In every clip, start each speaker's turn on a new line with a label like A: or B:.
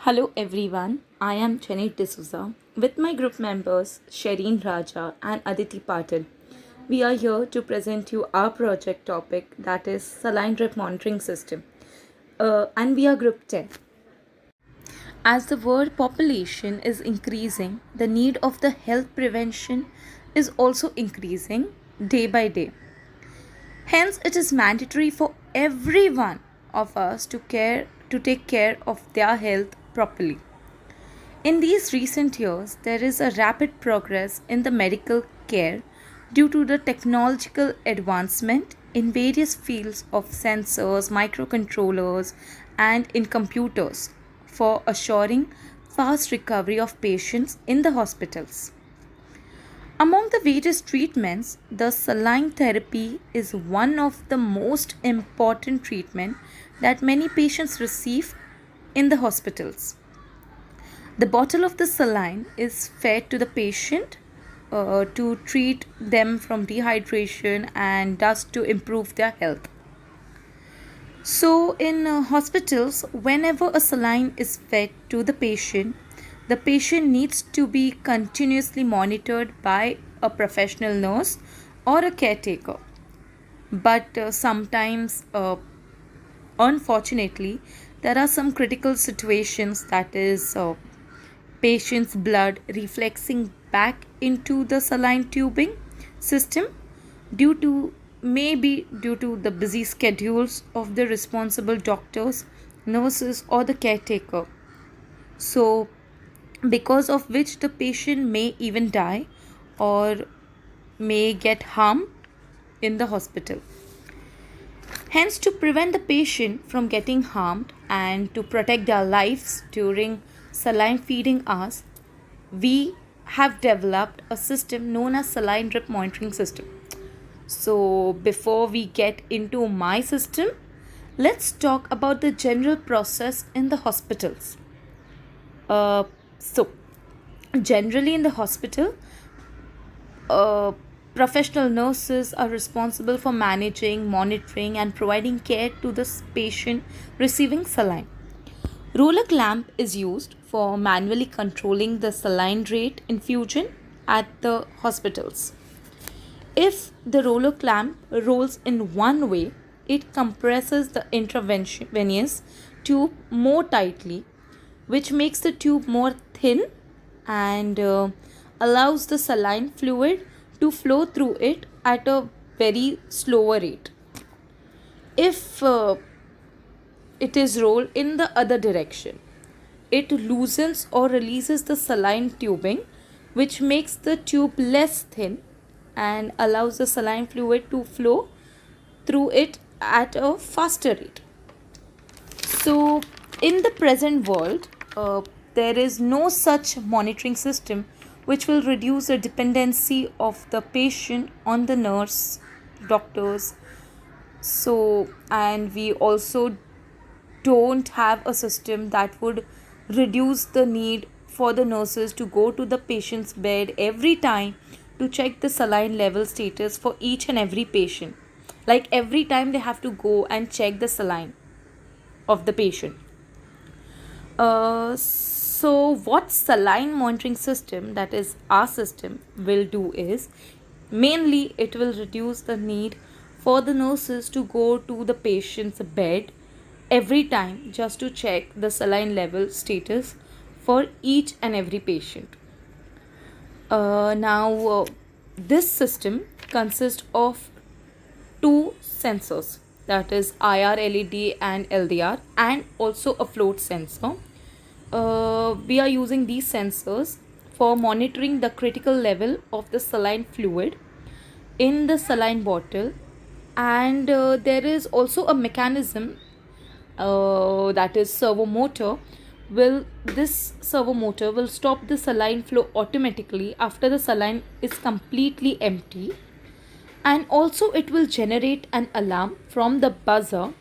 A: Hello everyone, I am Jenny D'Souza with my group members Shereen Raja and Aditi Patil. We are here to present you our project topic, that is saline drip monitoring system, and we are group 10. As the world population is increasing, the need of the health prevention is also increasing day by day. Hence, it is mandatory for every one of us to take care of their health properly. In these recent years, there is a rapid progress in the medical care due to the technological advancement in various fields of sensors, microcontrollers, and in computers for assuring fast recovery of patients in the hospitals. Among the various treatments, the saline therapy is one of the most important treatment that many patients receive in the hospitals. The bottle of the saline is fed to the patient to treat them from dehydration and thus to improve their health. So, in hospitals, whenever a saline is fed to the patient needs to be continuously monitored by a professional nurse or a caretaker. But sometimes, unfortunately, there are some critical situations, that is, patient's blood reflexing back into the saline tubing system due to the busy schedules of the responsible doctors, nurses, or the caretaker. So, because of which the patient may even die or may get harmed in the hospital. Hence, to prevent the patient from getting harmed and to protect their lives during saline feeding hours, we have developed a system known as saline drip monitoring system. So, before we get into my system, let's talk about the general process in the hospitals. Uh, so, generally in the hospital, uh, professional nurses are responsible for managing, monitoring, and providing care to the patient receiving saline. Roller clamp is used for manually controlling the saline rate infusion at the hospitals. If the roller clamp rolls in one way, it compresses the intravenous tube more tightly, which makes the tube more thin and allows the saline fluid to flow through it at a very slower rate. If it is rolled in the other direction, it loosens or releases the saline tubing, which makes the tube less thin and allows the saline fluid to flow through it at a faster rate. So, in the present world, there is no such monitoring system which will reduce the dependency of the patient on the nurse, doctors. So, and we also don't have a system that would reduce the need for the nurses to go to the patient's bed every time to check the saline level status for each and every patient. Like every time they have to go and check the saline of the patient. So what saline monitoring system, that is our system, will do is mainly it will reduce the need for the nurses to go to the patient's bed every time just to check the saline level status for each and every patient. Now, this system consists of two sensors, that is IR LED and LDR, and also a float sensor. We are using these sensors for monitoring the critical level of the saline fluid in the saline bottle, and there is also a mechanism, that is servo motor. This servo motor will stop the saline flow automatically after the saline is completely empty, and also it will generate an alarm from the buzzer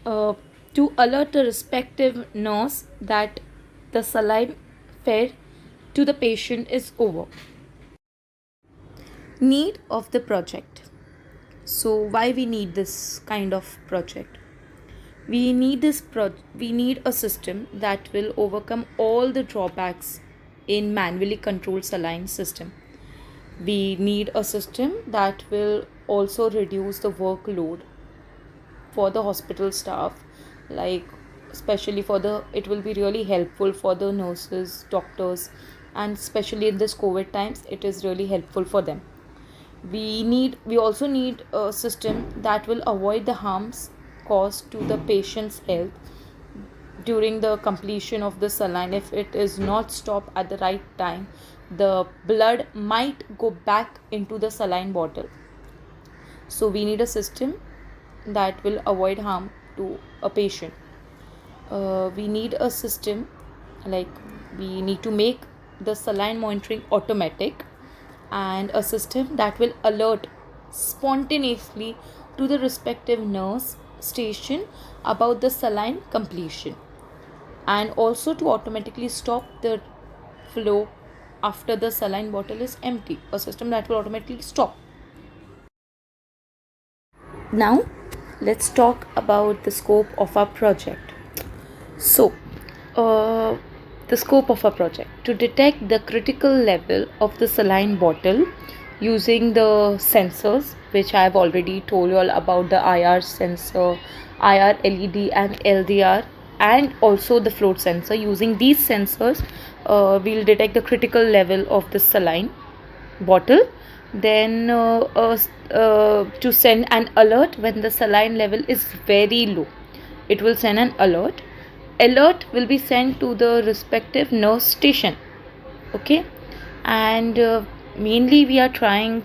A: uh, to alert the respective nurse that the saline fed to the patient is over. Need of the project. So why we need this kind of project? We need a system that will overcome all the drawbacks in manually controlled saline system. We need a system that will also reduce the workload for the hospital staff, like especially for the it will be really helpful for the nurses, doctors, and especially in this COVID times it is really helpful for them. We also need a system that will avoid the harms caused to the patient's health during the completion of the saline. If it is not stopped at the right time, the blood might go back into the saline bottle. So we need a system that will avoid harm to a patient. We need a system, like we need to make the saline monitoring automatic, and a system that will alert spontaneously to the respective nurse station about the saline completion, and also to automatically stop the flow after the saline bottle is empty. A system that will automatically stop. Now let's talk about the scope of our project. So, uh, the scope of our project to detect the critical level of the saline bottle using the sensors, which I have already told you all about, the IR sensor, IR LED, and LDR, and also the float sensor. Using these sensors, we'll detect the critical level of the saline bottle. Then, to send an alert when the saline level is very low, it will send an alert. Alert will be sent to the respective nurse station. Okay, and mainly we have tried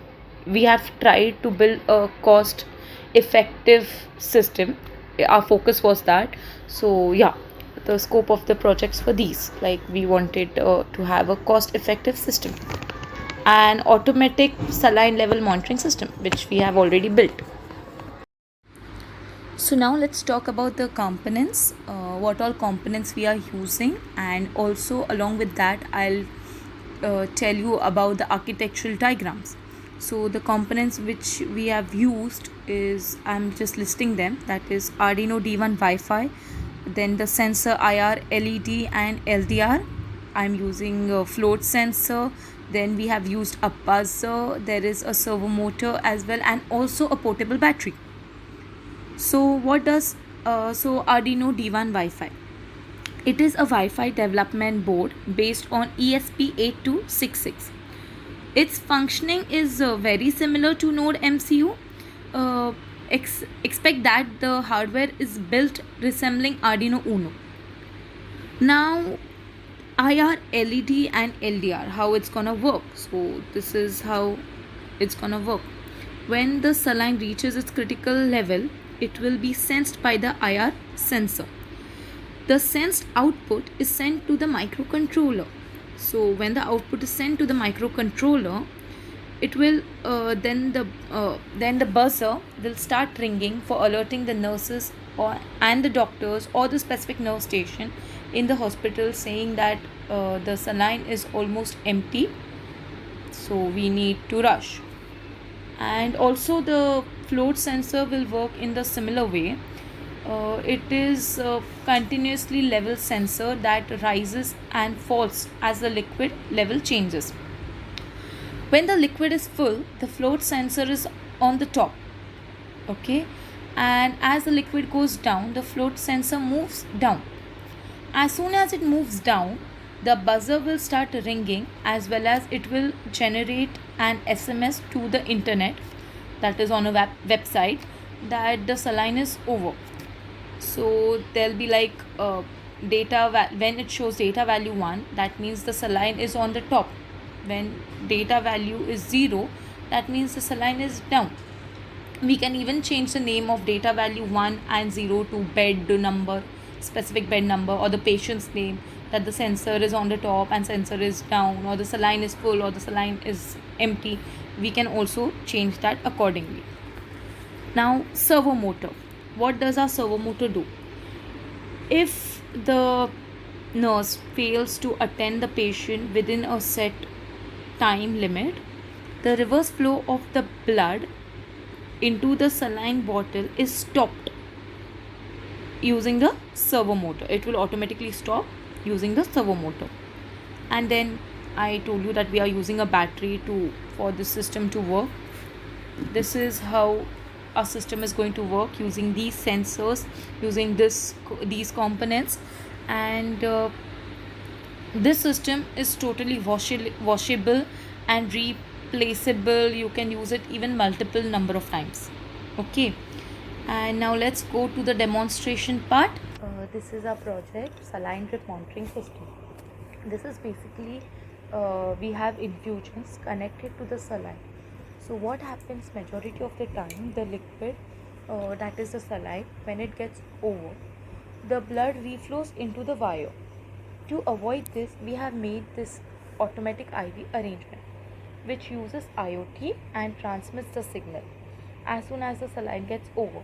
A: to build a cost effective system. Our focus was that. So yeah, the scope of the projects for these, like we wanted to have a cost effective system, an automatic saline level monitoring system, which we have already built. So now let's talk about the components, what all components we are using, and also along with that I'll tell you about the architectural diagrams. So the components which we have used is, I'm just listing them, that is Arduino D1 Wi-Fi, then the sensor IR, LED, and LDR. I'm using a float sensor. Then we have used a buzzer, there is a servo motor as well, and also a portable battery. So Arduino D1 Wi-Fi, it is a Wi-Fi development board based on ESP8266. Its functioning is very similar to Node MCU. Uh, Expect that the hardware is built resembling Arduino Uno. Now, IR, LED, and LDR, how it's gonna work. So this is how it's gonna work. When the saline reaches its critical level, it will be sensed by the IR sensor. The sensed output is sent to the microcontroller. So when the output is sent to the microcontroller, it will then the buzzer will start ringing for alerting the nurses and the doctors or the specific nurse station in the hospital, saying that the saline is almost empty, so we need to rush. And also the float sensor will work in the similar way. It is a continuously level sensor that rises and falls as the liquid level changes. When the liquid is full, the float sensor is on the top. Okay, and as the liquid goes down, the float sensor moves down. As soon as it moves down, the buzzer will start ringing, as well as it will generate an SMS to the internet, that is on a website, that the saline is over. So there'll be like when it shows data value 1, that means the saline is on the top. When data value is 0, that means the saline is down. We can even change the name of data value 1 and 0 to bed number, specific bed number, or the patient's name, that the sensor is on the top and sensor is down, or the saline is full or the saline is empty. We can also change that accordingly. Now, servo motor. What does our servo motor do? If the nurse fails to attend the patient within a set time limit, the reverse flow of the blood into the saline bottle is stopped. using the servo motor. It will automatically stop using the servo motor. And then I told you that we are using a battery to for this system to work. This is how our system is going to work, using these sensors, using these components. And this system is totally washable and replaceable. You can use it even multiple number of times. Okay, and now let's go to the demonstration part. This is our project, saline drip monitoring system. This is basically, we have infusions connected to the saline. So what happens majority of the time, the liquid, that is the saline, when it gets over, the blood reflows into the wire. To avoid this, we have made this automatic IV arrangement, which uses IoT and transmits the signal as soon as the saline gets over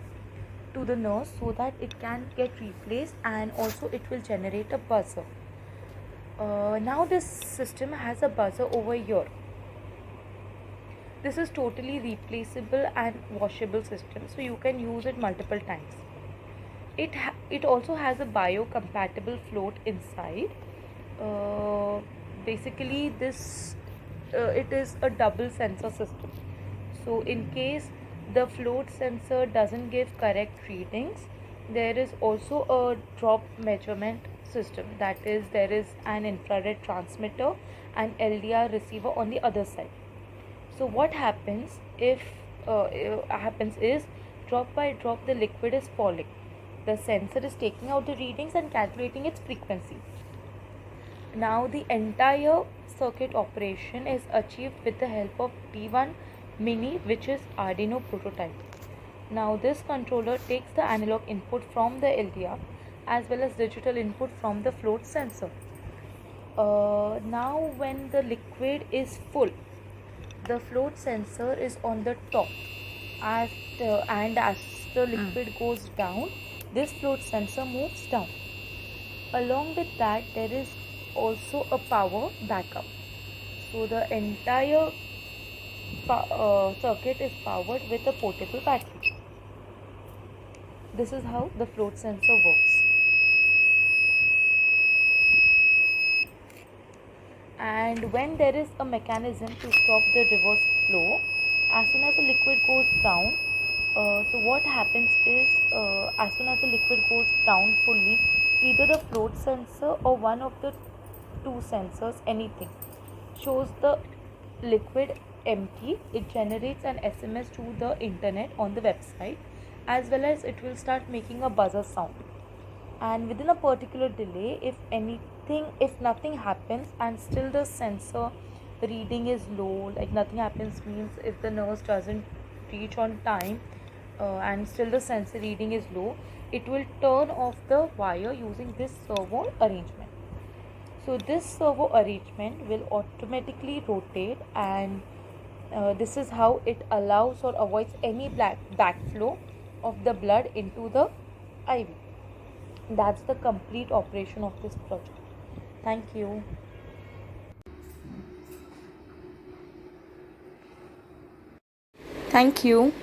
A: to the nurse, so that it can get replaced, and also it will generate a buzzer. Now this system has a buzzer over here. This is totally replaceable and washable system, so you can use it multiple times. It also has a biocompatible float inside. Basically this it is a double sensor system. So in case the float sensor doesn't give correct readings, there is also a drop measurement system, that is, there is an infrared transmitter and LDR receiver on the other side. So what happens if happens is, drop by drop the liquid is falling. The sensor is taking out the readings and calculating its frequency. Now the entire circuit operation is achieved with the help of T1 Mini, which is Arduino prototype. Now this controller takes the analog input from the LDR as well as digital input from the float sensor. Now when the liquid is full, the float sensor is on the top, and as the liquid goes down, this float sensor moves down. Along with that, there is also a power backup. So the entire circuit is powered with a portable battery. This is how the float sensor works. And when there is a mechanism to stop the reverse flow, as soon as the liquid goes down, so what happens is, as soon as the liquid goes down fully, either the float sensor or one of the two sensors, anything, shows the liquid empty. It generates an SMS to the internet on the website, as well as it will start making a buzzer sound. And within a particular delay, if nothing happens and still the sensor reading is low, like nothing happens means if the nurse doesn't reach on time, and still the sensor reading is low, it will turn off the wire using this servo arrangement. So this servo arrangement will automatically rotate, and this is how it allows or avoids any backflow of the blood into the IV. That's the complete operation of this project. Thank you. Thank you.